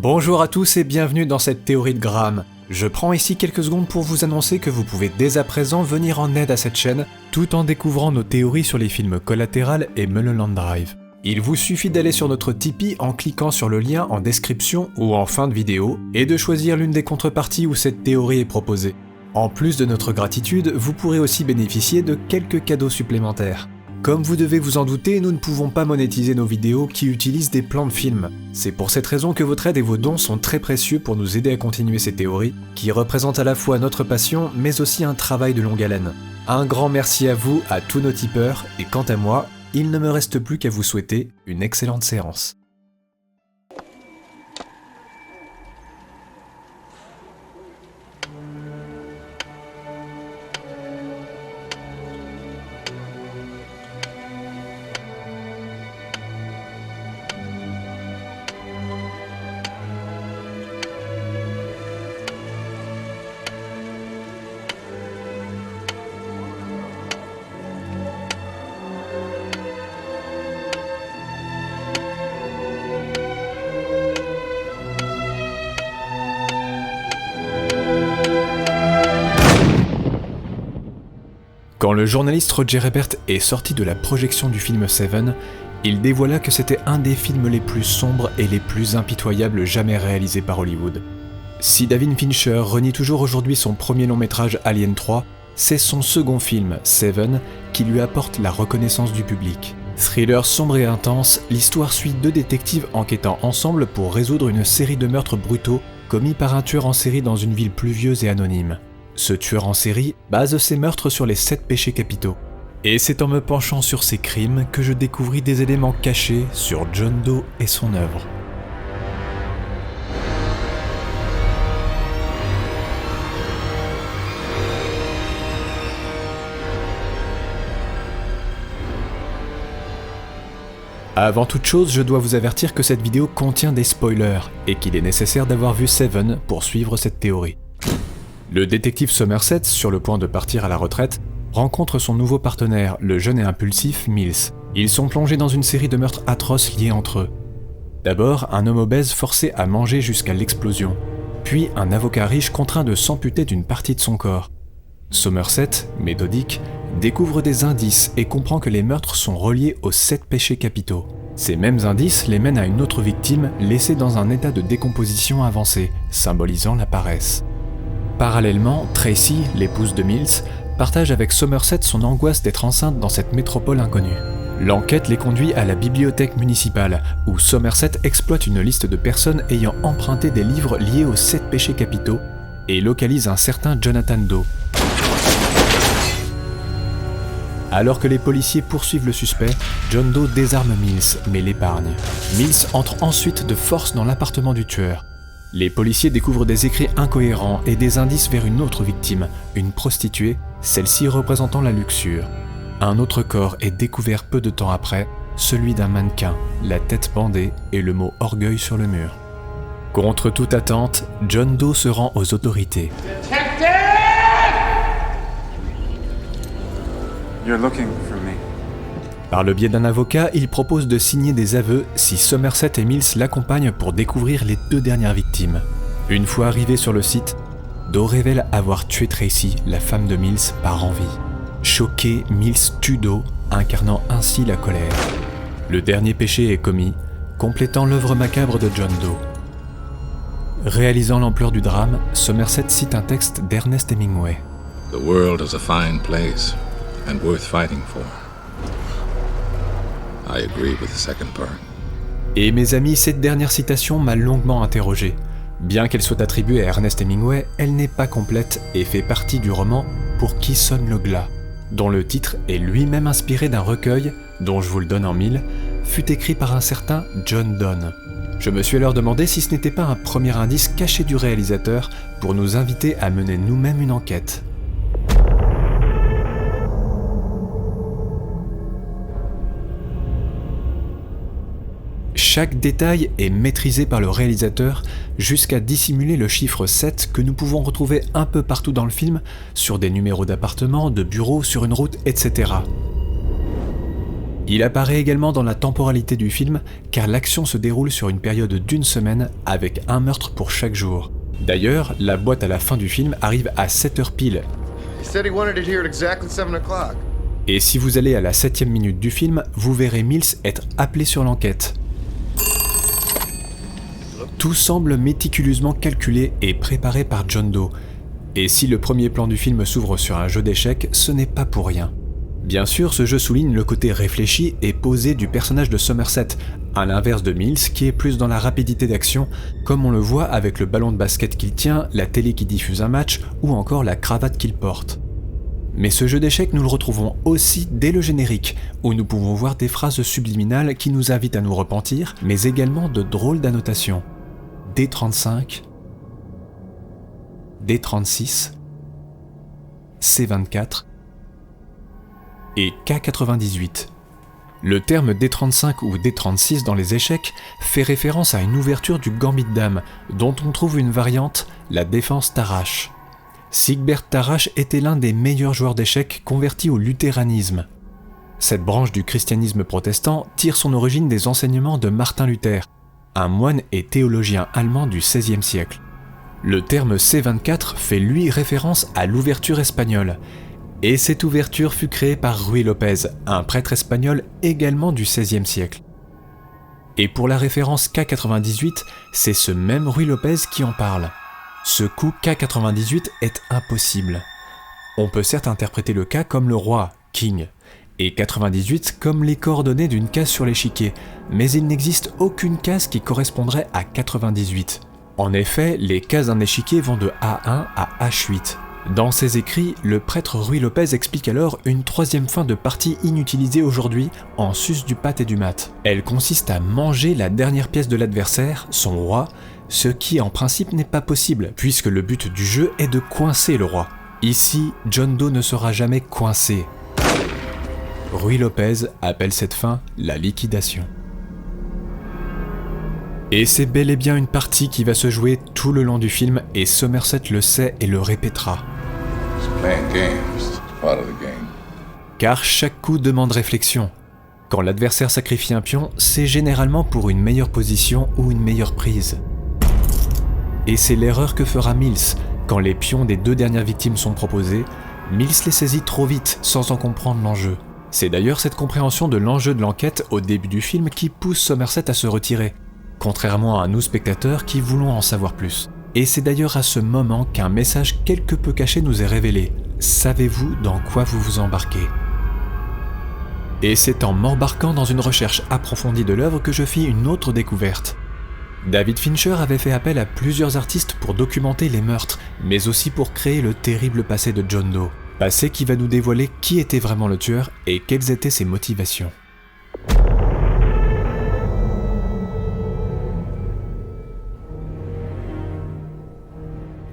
Bonjour à tous et bienvenue dans cette théorie de Graham. Je prends ici quelques secondes pour vous annoncer que vous pouvez dès à présent venir en aide à cette chaîne tout en découvrant nos théories sur les films Collateral et Mulholland Drive. Il vous suffit d'aller sur notre Tipeee en cliquant sur le lien en description ou en fin de vidéo et de choisir l'une des contreparties où cette théorie est proposée. En plus de notre gratitude, vous pourrez aussi bénéficier de quelques cadeaux supplémentaires. Comme vous devez vous en douter, nous ne pouvons pas monétiser nos vidéos qui utilisent des plans de films. C'est pour cette raison que votre aide et vos dons sont très précieux pour nous aider à continuer ces théories, qui représentent à la fois notre passion, mais aussi un travail de longue haleine. Un grand merci à vous, à tous nos tipeurs, et quant à moi, il ne me reste plus qu'à vous souhaiter une excellente séance. Quand le journaliste Roger Ebert est sorti de la projection du film Seven, il dévoila que c'était un des films les plus sombres et les plus impitoyables jamais réalisés par Hollywood. Si David Fincher renie toujours aujourd'hui son premier long métrage Alien 3, c'est son second film, Seven, qui lui apporte la reconnaissance du public. Thriller sombre et intense, l'histoire suit deux détectives enquêtant ensemble pour résoudre une série de meurtres brutaux commis par un tueur en série dans une ville pluvieuse et anonyme. Ce tueur en série base ses meurtres sur les 7 péchés capitaux. Et c'est en me penchant sur ces crimes que je découvris des éléments cachés sur John Doe et son œuvre. Avant toute chose, je dois vous avertir que cette vidéo contient des spoilers et qu'il est nécessaire d'avoir vu Seven pour suivre cette théorie. Le détective Somerset, sur le point de partir à la retraite, rencontre son nouveau partenaire, le jeune et impulsif Mills. Ils sont plongés dans une série de meurtres atroces liés entre eux. D'abord, un homme obèse forcé à manger jusqu'à l'explosion, puis un avocat riche contraint de s'amputer d'une partie de son corps. Somerset, méthodique, découvre des indices et comprend que les meurtres sont reliés aux 7 péchés capitaux. Ces mêmes indices les mènent à une autre victime laissée dans un état de décomposition avancé, symbolisant la paresse. Parallèlement, Tracy, l'épouse de Mills, partage avec Somerset son angoisse d'être enceinte dans cette métropole inconnue. L'enquête les conduit à la bibliothèque municipale, où Somerset exploite une liste de personnes ayant emprunté des livres liés aux 7 péchés capitaux et localise un certain Jonathan Doe. Alors que les policiers poursuivent le suspect, John Doe désarme Mills, mais l'épargne. Mills entre ensuite de force dans l'appartement du tueur. Les policiers découvrent des écrits incohérents et des indices vers une autre victime, une prostituée, celle-ci représentant la luxure. Un autre corps est découvert peu de temps après, celui d'un mannequin, la tête bandée et le mot orgueil sur le mur. Contre toute attente, John Doe se rend aux autorités. You're looking for me. Par le biais d'un avocat, il propose de signer des aveux si Somerset et Mills l'accompagnent pour découvrir les 2 dernières victimes. Une fois arrivé sur le site, Doe révèle avoir tué Tracy, la femme de Mills, par envie. Choqué, Mills tue Doe, incarnant ainsi la colère. Le dernier péché est commis, complétant l'œuvre macabre de John Doe. Réalisant l'ampleur du drame, Somerset cite un texte d'Ernest Hemingway. The world is a fine place and worth fighting for. I agree with the second part. Et mes amis, cette dernière citation m'a longuement interrogé. Bien qu'elle soit attribuée à Ernest Hemingway, elle n'est pas complète et fait partie du roman Pour qui sonne le glas, dont le titre est lui-même inspiré d'un recueil, dont je vous le donne en mille, fut écrit par un certain John Donne. Je me suis alors demandé si ce n'était pas un premier indice caché du réalisateur pour nous inviter à mener nous-mêmes une enquête. Chaque détail est maîtrisé par le réalisateur jusqu'à dissimuler le chiffre 7 que nous pouvons retrouver un peu partout dans le film, sur des numéros d'appartements, de bureaux, sur une route, etc. Il apparaît également dans la temporalité du film car l'action se déroule sur une période d'1 semaine avec un meurtre pour chaque jour. D'ailleurs, la boîte à la fin du film arrive à 7h pile. Et si vous allez à la 7e minute du film, vous verrez Mills être appelé sur l'enquête. Tout semble méticuleusement calculé et préparé par John Doe. Et si le premier plan du film s'ouvre sur un jeu d'échecs, ce n'est pas pour rien. Bien sûr, ce jeu souligne le côté réfléchi et posé du personnage de Somerset, à l'inverse de Mills qui est plus dans la rapidité d'action, comme on le voit avec le ballon de basket qu'il tient, la télé qui diffuse un match ou encore la cravate qu'il porte. Mais ce jeu d'échecs, nous le retrouvons aussi dès le générique, où nous pouvons voir des phrases subliminales qui nous invitent à nous repentir, mais également de drôles d'annotations. D35, D36, C24 et K98. Le terme D35 ou D36 dans les échecs fait référence à une ouverture du gambit de dame, dont on trouve une variante, la défense Tarrasch. Sigbert Tarrasch était l'un des meilleurs joueurs d'échecs convertis au luthéranisme. Cette branche du christianisme protestant tire son origine des enseignements de Martin Luther, un moine et théologien allemand du XVIe siècle. Le terme C24 fait lui référence à l'ouverture espagnole, et cette ouverture fut créée par Ruy Lopez, un prêtre espagnol également du XVIe siècle. Et pour la référence K98, c'est ce même Ruy Lopez qui en parle. Ce coup K98 est impossible. On peut certes interpréter le K comme le roi, King, et 98 comme les coordonnées d'une case sur l'échiquier, mais il n'existe aucune case qui correspondrait à 98. En effet, les cases d'un échiquier vont de A1 à H8. Dans ses écrits, le prêtre Ruy Lopez explique alors une troisième fin de partie inutilisée aujourd'hui en sus du pat et du mat. Elle consiste à manger la dernière pièce de l'adversaire, son roi, ce qui en principe n'est pas possible, puisque le but du jeu est de coincer le roi. Ici, John Doe ne sera jamais coincé. Ruy Lopez appelle cette fin la liquidation. Et c'est bel et bien une partie qui va se jouer tout le long du film, et Somerset le sait et le répétera. Car chaque coup demande réflexion. Quand l'adversaire sacrifie un pion, c'est généralement pour une meilleure position ou une meilleure prise. Et c'est l'erreur que fera Mills. Quand les pions des deux dernières victimes sont proposés, Mills les saisit trop vite sans en comprendre l'enjeu. C'est d'ailleurs cette compréhension de l'enjeu de l'enquête au début du film qui pousse Somerset à se retirer, contrairement à nous spectateurs qui voulons en savoir plus. Et c'est d'ailleurs à ce moment qu'un message quelque peu caché nous est révélé. Savez-vous dans quoi vous vous embarquez ? Et c'est en m'embarquant dans une recherche approfondie de l'œuvre que je fis une autre découverte. David Fincher avait fait appel à plusieurs artistes pour documenter les meurtres, mais aussi pour créer le terrible passé de John Doe. Passé qui va nous dévoiler qui était vraiment le tueur et quelles étaient ses motivations.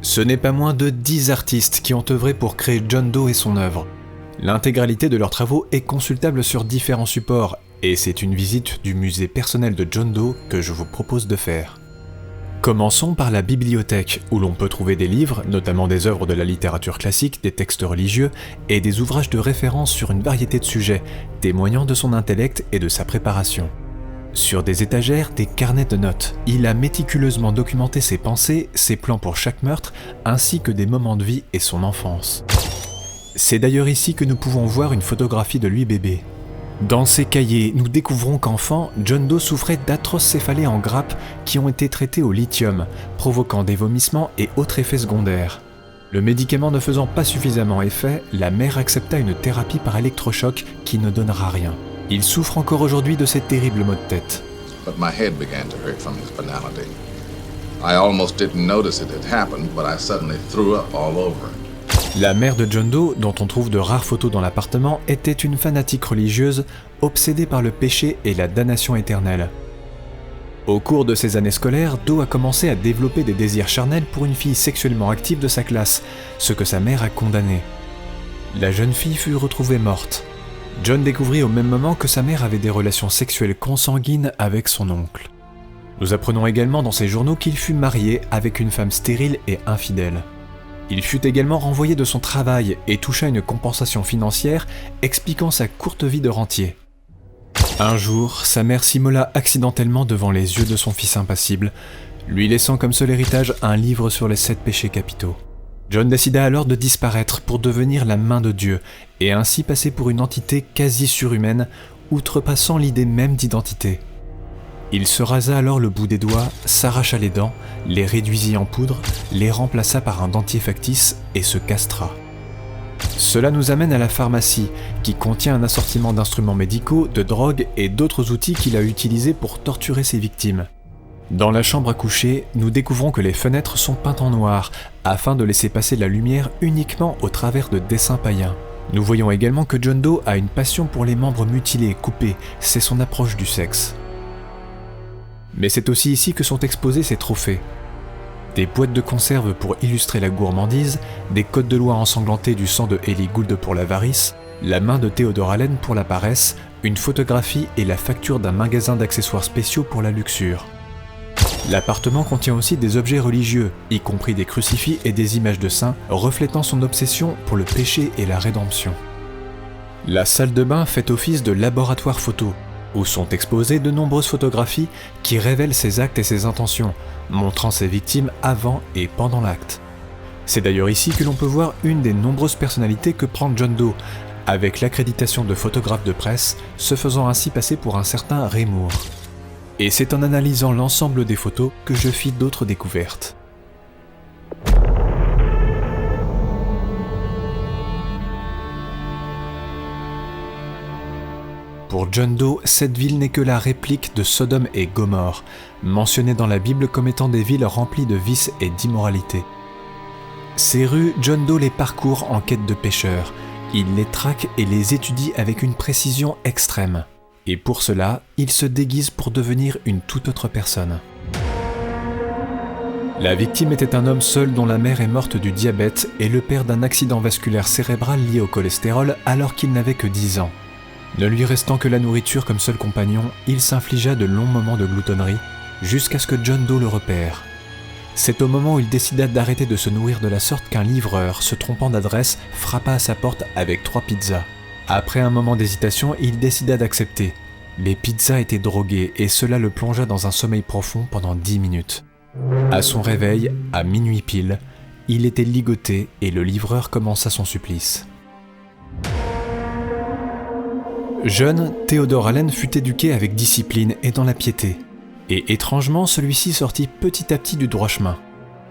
Ce n'est pas moins de 10 artistes qui ont œuvré pour créer John Doe et son œuvre. L'intégralité de leurs travaux est consultable sur différents supports, et c'est une visite du musée personnel de John Doe que je vous propose de faire. Commençons par la bibliothèque, où l'on peut trouver des livres, notamment des œuvres de la littérature classique, des textes religieux, et des ouvrages de référence sur une variété de sujets, témoignant de son intellect et de sa préparation. Sur des étagères, des carnets de notes. Il a méticuleusement documenté ses pensées, ses plans pour chaque meurtre, ainsi que des moments de vie et son enfance. C'est d'ailleurs ici que nous pouvons voir une photographie de lui bébé. Dans ces cahiers, nous découvrons qu'enfant, John Doe souffrait d'atroces céphalées en grappes qui ont été traitées au lithium, provoquant des vomissements et autres effets secondaires. Le médicament ne faisant pas suffisamment effet, la mère accepta une thérapie par électrochoc qui ne donnera rien. Il souffre encore aujourd'hui de ces terribles maux de tête. But my head began to hurt from his banality. I almost didn't notice it had happened, but I suddenly threw up all over it. La mère de John Doe, dont on trouve de rares photos dans l'appartement, était une fanatique religieuse, obsédée par le péché et la damnation éternelle. Au cours de ses années scolaires, Doe a commencé à développer des désirs charnels pour une fille sexuellement active de sa classe, ce que sa mère a condamné. La jeune fille fut retrouvée morte. John découvrit au même moment que sa mère avait des relations sexuelles consanguines avec son oncle. Nous apprenons également dans ses journaux qu'il fut marié avec une femme stérile et infidèle. Il fut également renvoyé de son travail et toucha une compensation financière expliquant sa courte vie de rentier. Un jour, sa mère s'immola accidentellement devant les yeux de son fils impassible, lui laissant comme seul héritage un livre sur les 7 péchés capitaux. John décida alors de disparaître pour devenir la main de Dieu, et ainsi passer pour une entité quasi surhumaine, outrepassant l'idée même d'identité. Il se rasa alors le bout des doigts, s'arracha les dents, les réduisit en poudre, les remplaça par un dentier factice et se castra. Cela nous amène à la pharmacie, qui contient un assortiment d'instruments médicaux, de drogues et d'autres outils qu'il a utilisés pour torturer ses victimes. Dans la chambre à coucher, nous découvrons que les fenêtres sont peintes en noir, afin de laisser passer la lumière uniquement au travers de dessins païens. Nous voyons également que John Doe a une passion pour les membres mutilés, coupés, c'est son approche du sexe. Mais c'est aussi ici que sont exposés ses trophées. Des boîtes de conserve pour illustrer la gourmandise, des codes de loi ensanglantés du sang de Ellie Gould pour l'avarice, la main de Theodore Allen pour la paresse, une photographie et la facture d'un magasin d'accessoires spéciaux pour la luxure. L'appartement contient aussi des objets religieux, y compris des crucifix et des images de saints, reflétant son obsession pour le péché et la rédemption. La salle de bain fait office de laboratoire photo, où sont exposées de nombreuses photographies qui révèlent ses actes et ses intentions, montrant ses victimes avant et pendant l'acte. C'est d'ailleurs ici que l'on peut voir une des nombreuses personnalités que prend John Doe, avec l'accréditation de photographe de presse, se faisant ainsi passer pour un certain Ray Moore. Et c'est en analysant l'ensemble des photos que je fis d'autres découvertes. Pour John Doe, cette ville n'est que la réplique de Sodome et Gomorrhe, mentionnée dans la Bible comme étant des villes remplies de vices et d'immoralité. Ces rues, John Doe les parcourt en quête de pêcheurs. Il les traque et les étudie avec une précision extrême. Et pour cela, il se déguise pour devenir une toute autre personne. La victime était un homme seul dont la mère est morte du diabète et le père d'un accident vasculaire cérébral lié au cholestérol alors qu'il n'avait que 10 ans. Ne lui restant que la nourriture comme seul compagnon, il s'infligea de longs moments de gloutonnerie, jusqu'à ce que John Doe le repère. C'est au moment où il décida d'arrêter de se nourrir de la sorte qu'un livreur, se trompant d'adresse, frappa à sa porte avec 3 pizzas. Après un moment d'hésitation, il décida d'accepter. Les pizzas étaient droguées et cela le plongea dans un sommeil profond pendant 10 minutes. À son réveil, à minuit pile, il était ligoté et le livreur commença son supplice. Jeune, Theodore Allen fut éduqué avec discipline et dans la piété. Et étrangement, celui-ci sortit petit à petit du droit chemin.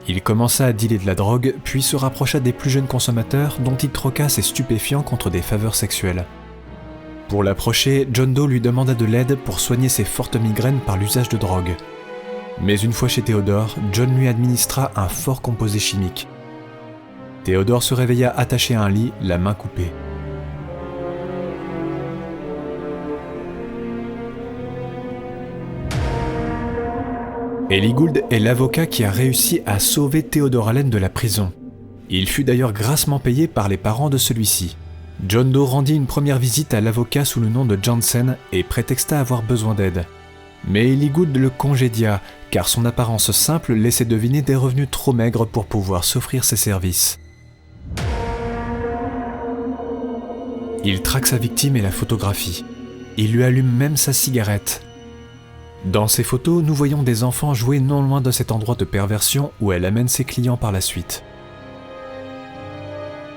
Il commença à dealer de la drogue, puis se rapprocha des plus jeunes consommateurs dont il troqua ses stupéfiants contre des faveurs sexuelles. Pour l'approcher, John Doe lui demanda de l'aide pour soigner ses fortes migraines par l'usage de drogue. Mais une fois chez Theodore, John lui administra un fort composé chimique. Theodore se réveilla attaché à un lit, la main coupée. Ellie Gould est l'avocat qui a réussi à sauver Theodore Allen de la prison. Il fut d'ailleurs grassement payé par les parents de celui-ci. John Doe rendit une première visite à l'avocat sous le nom de Jansen et prétexta avoir besoin d'aide. Mais Ellie Gould le congédia, car son apparence simple laissait deviner des revenus trop maigres pour pouvoir s'offrir ses services. Il traque sa victime et la photographie. Il lui allume même sa cigarette. Dans ces photos, nous voyons des enfants jouer non loin de cet endroit de perversion où elle amène ses clients par la suite.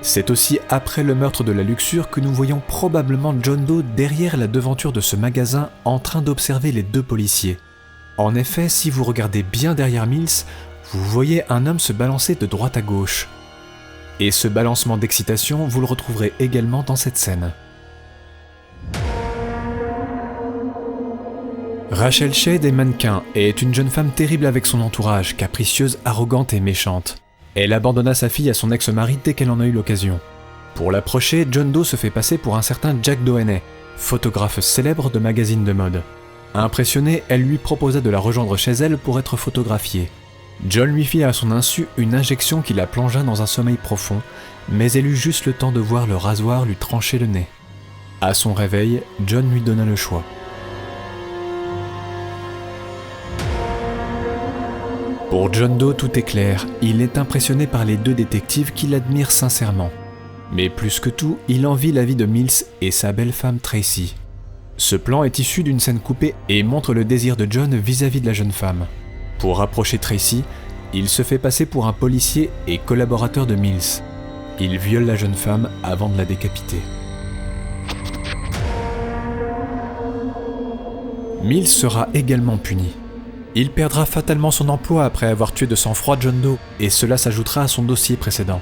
C'est aussi après le meurtre de la luxure que nous voyons probablement John Doe derrière la devanture de ce magasin en train d'observer les 2 policiers. En effet, si vous regardez bien derrière Mills, vous voyez un homme se balancer de droite à gauche. Et ce balancement d'excitation, vous le retrouverez également dans cette scène. Rachel Shade est mannequin et est une jeune femme terrible avec son entourage, capricieuse, arrogante et méchante. Elle abandonna sa fille à son ex-mari dès qu'elle en a eu l'occasion. Pour l'approcher, John Doe se fait passer pour un certain Jack Doheny, photographe célèbre de magazines de mode. Impressionnée, elle lui proposa de la rejoindre chez elle pour être photographiée. John lui fit à son insu une injection qui la plongea dans un sommeil profond, mais elle eut juste le temps de voir le rasoir lui trancher le nez. À son réveil, John lui donna le choix. Pour John Doe, tout est clair, il est impressionné par les 2 détectives qu'il admire sincèrement. Mais plus que tout, il envie la vie de Mills et sa belle femme Tracy. Ce plan est issu d'une scène coupée et montre le désir de John vis-à-vis de la jeune femme. Pour rapprocher Tracy, il se fait passer pour un policier et collaborateur de Mills. Il viole la jeune femme avant de la décapiter. Mills sera également puni. Il perdra fatalement son emploi après avoir tué de sang-froid John Doe, et cela s'ajoutera à son dossier précédent.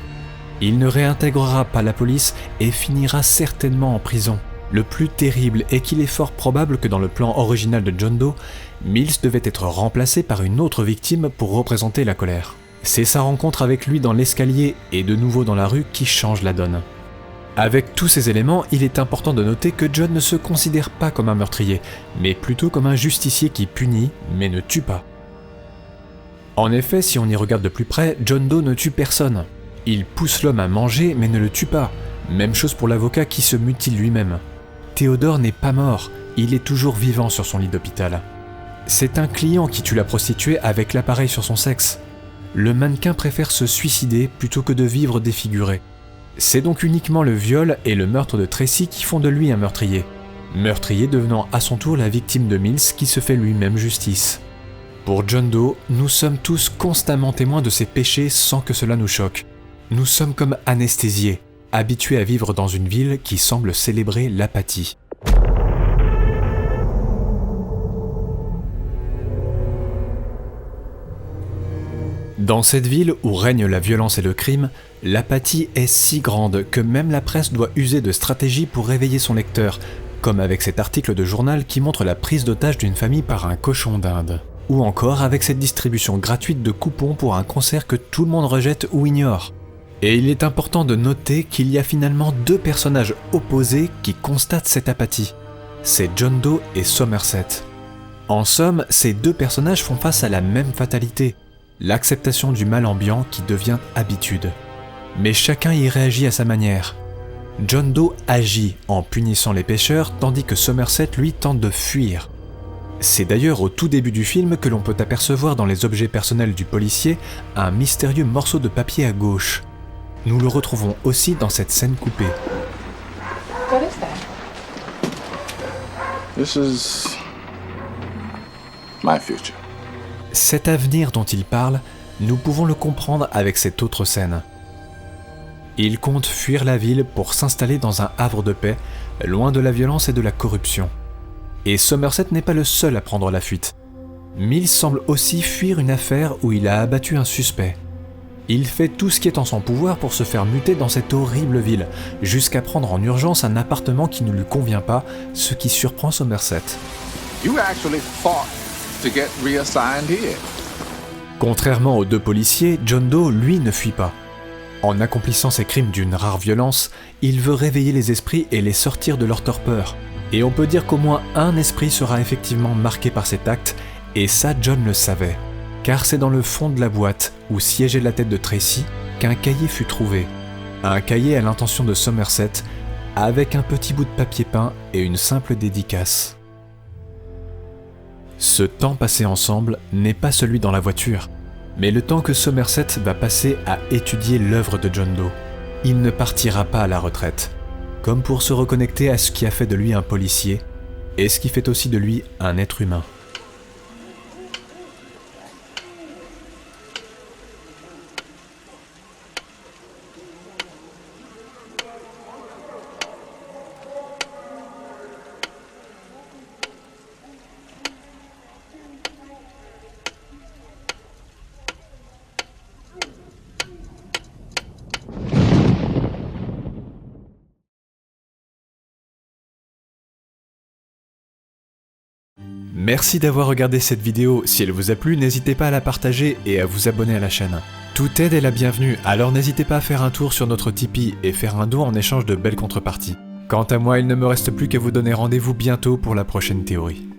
Il ne réintégrera pas la police et finira certainement en prison. Le plus terrible est qu'il est fort probable que dans le plan original de John Doe, Mills devait être remplacé par une autre victime pour représenter la colère. C'est sa rencontre avec lui dans l'escalier et de nouveau dans la rue qui change la donne. Avec tous ces éléments, il est important de noter que John ne se considère pas comme un meurtrier, mais plutôt comme un justicier qui punit, mais ne tue pas. En effet, si on y regarde de plus près, John Doe ne tue personne. Il pousse l'homme à manger, mais ne le tue pas. Même chose pour l'avocat qui se mutile lui-même. Theodore n'est pas mort, il est toujours vivant sur son lit d'hôpital. C'est un client qui tue la prostituée avec l'appareil sur son sexe. Le mannequin préfère se suicider plutôt que de vivre défiguré. C'est donc uniquement le viol et le meurtre de Tracy qui font de lui un meurtrier. Meurtrier devenant à son tour la victime de Mills qui se fait lui-même justice. Pour John Doe, nous sommes tous constamment témoins de ses péchés sans que cela nous choque. Nous sommes comme anesthésiés, habitués à vivre dans une ville qui semble célébrer l'apathie. Dans cette ville où règne la violence et le crime, l'apathie est si grande que même la presse doit user de stratégies pour réveiller son lecteur, comme avec cet article de journal qui montre la prise d'otage d'une famille par un cochon d'Inde. Ou encore avec cette distribution gratuite de coupons pour un concert que tout le monde rejette ou ignore. Et il est important de noter qu'il y a finalement deux personnages opposés qui constatent cette apathie. C'est John Doe et Somerset. En somme, ces deux personnages font face à la même fatalité, l'acceptation du mal ambiant qui devient habitude. Mais chacun y réagit à sa manière. John Doe agit en punissant les pécheurs, tandis que Somerset, lui, tente de fuir. C'est d'ailleurs au tout début du film que l'on peut apercevoir dans les objets personnels du policier un mystérieux morceau de papier à gauche. Nous le retrouvons aussi dans cette scène coupée. What is that? This is my future. Cet avenir dont il parle, nous pouvons le comprendre avec cette autre scène. Il compte fuir la ville pour s'installer dans un havre de paix, loin de la violence et de la corruption. Et Somerset n'est pas le seul à prendre la fuite. Mills semble aussi fuir une affaire où il a abattu un suspect. Il fait tout ce qui est en son pouvoir pour se faire muter dans cette horrible ville, jusqu'à prendre en urgence un appartement qui ne lui convient pas, ce qui surprend Somerset. You actually fought to get reassigned here. Contrairement aux deux policiers, John Doe, lui, ne fuit pas. En accomplissant ses crimes d'une rare violence, il veut réveiller les esprits et les sortir de leur torpeur. Et on peut dire qu'au moins un esprit sera effectivement marqué par cet acte, et ça John le savait. Car c'est dans le fond de la boîte, où siégeait la tête de Tracy, qu'un cahier fut trouvé. Un cahier à l'intention de Somerset, avec un petit bout de papier peint et une simple dédicace. Ce temps passé ensemble n'est pas celui dans la voiture, mais le temps que Somerset va passer à étudier l'œuvre de John Doe. Il ne partira pas à la retraite, comme pour se reconnecter à ce qui a fait de lui un policier, et ce qui fait aussi de lui un être humain. Merci d'avoir regardé cette vidéo, si elle vous a plu, n'hésitez pas à la partager et à vous abonner à la chaîne. Toute aide est la bienvenue, alors n'hésitez pas à faire un tour sur notre Tipeee et faire un don en échange de belles contreparties. Quant à moi, il ne me reste plus qu'à vous donner rendez-vous bientôt pour la prochaine théorie.